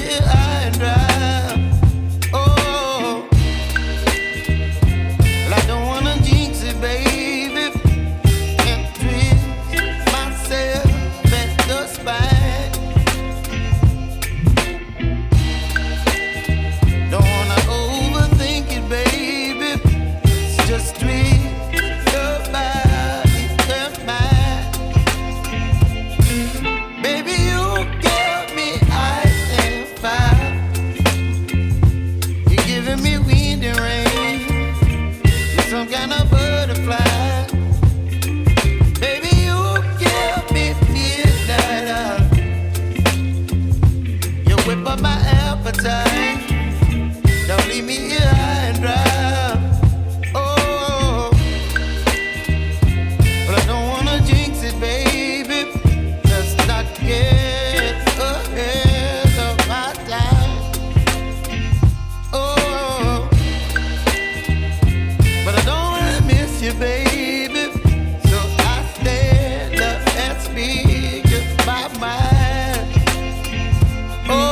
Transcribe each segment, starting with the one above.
me high and dry. Oh, well, I don't wanna jinx it, baby, and twist myself at the spine. Don't wanna overthink it, baby. It's just twist your body and mine. Baby, you give me ice and fire. You're giving me wind and rain. You're some kind of butterfly. Baby, you give me midnight. You whip up my appetite. Don't leave me here high and dry. Oh, but I don't wanna jinx it, baby. Let's not get ahead of my time. Oh, but I don't wanna miss you, baby. So I stand up and speak just my mind. Oh.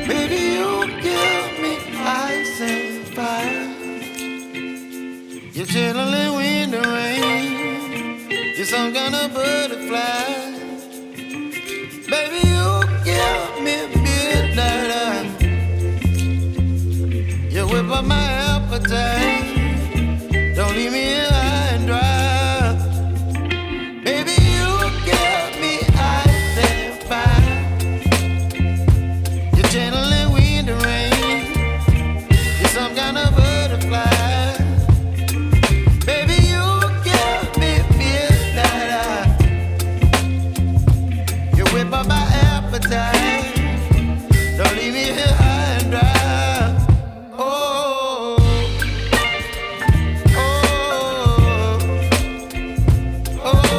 Baby, you give me ice and fire. You're chilling wind and rain. You're some kind of butterfly. Baby, you give me midnight. You whip up my appetite. Don't leave me here high and dry. Baby, you give me ice and fire. You're channeling wind and rain. You're some kind of butterfly. Baby, you give me midnight. You whip up my appetite. Don't leave me here high and dry. Oh, oh, oh, oh,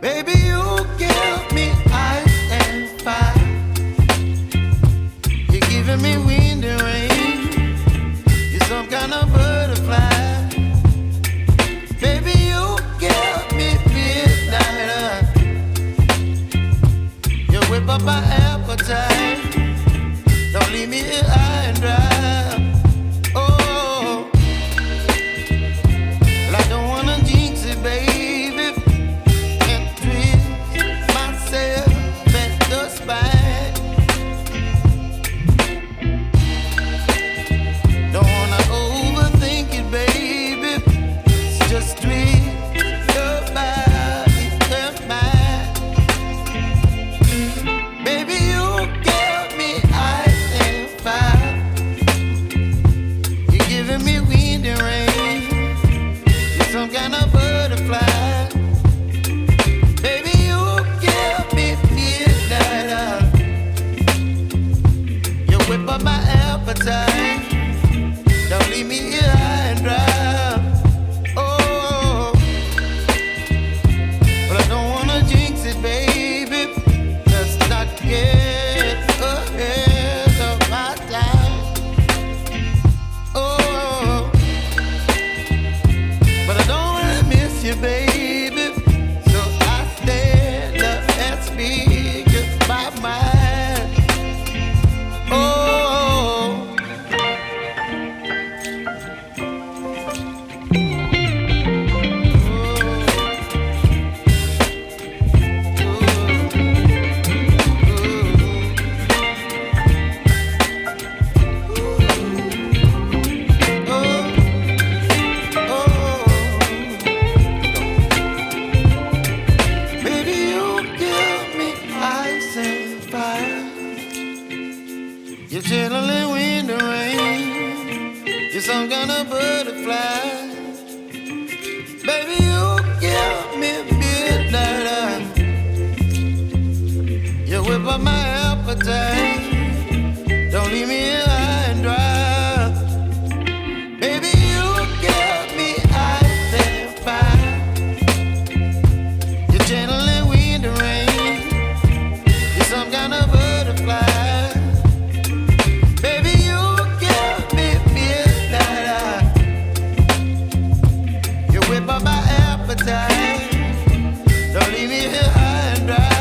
baby, you give me ice and fire. You're giving me wind and rain. You're some kind of butterfly. Baby, you give me midnight. You whip up my appetite. Don't leave me here high and dry. Oh, well, I don't wanna jinx it, baby, and twist myself at the spine. Don't wanna overthink it, baby. It's just twist your body and mine. Baby, you give me ice and fire. You're chilling in the rain. You're some kind of butterfly. Baby, you give me midnight. You whip up my appetite. Don't leave me here high and dry. Baby, you give me ice and fire. You're channeling wind and rain. You're some kind of butterfly. Baby, you give me midnight. You whip up my appetite. Don't leave me here high and dry.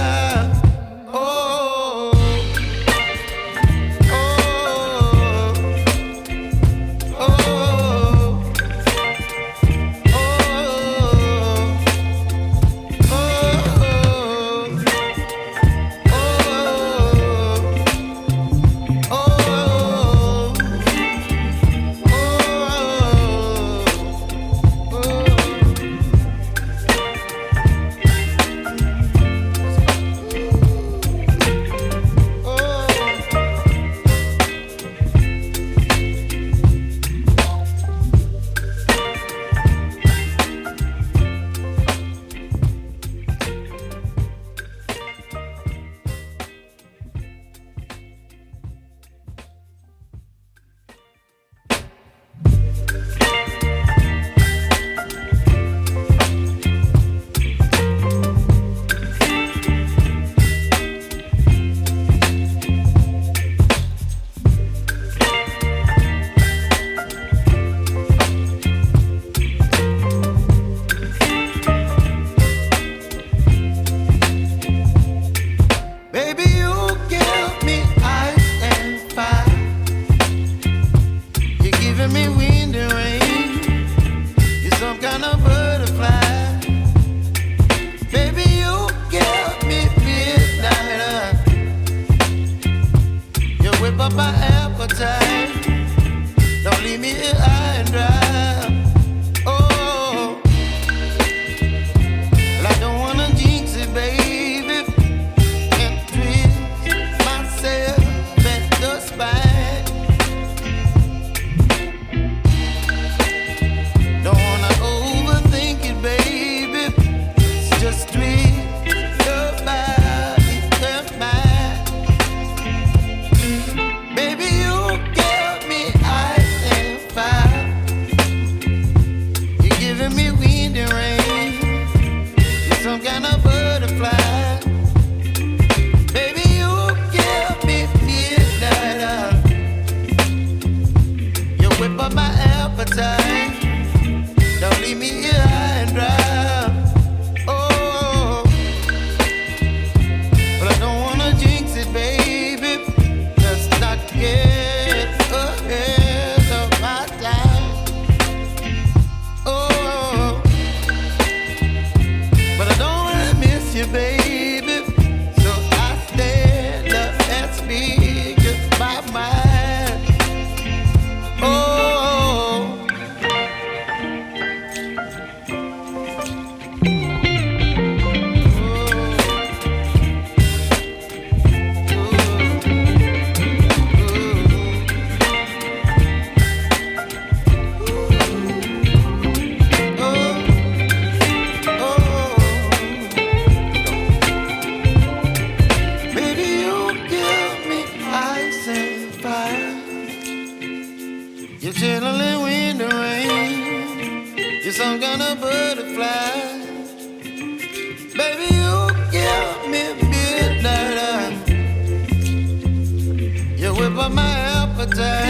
whip up my appetite.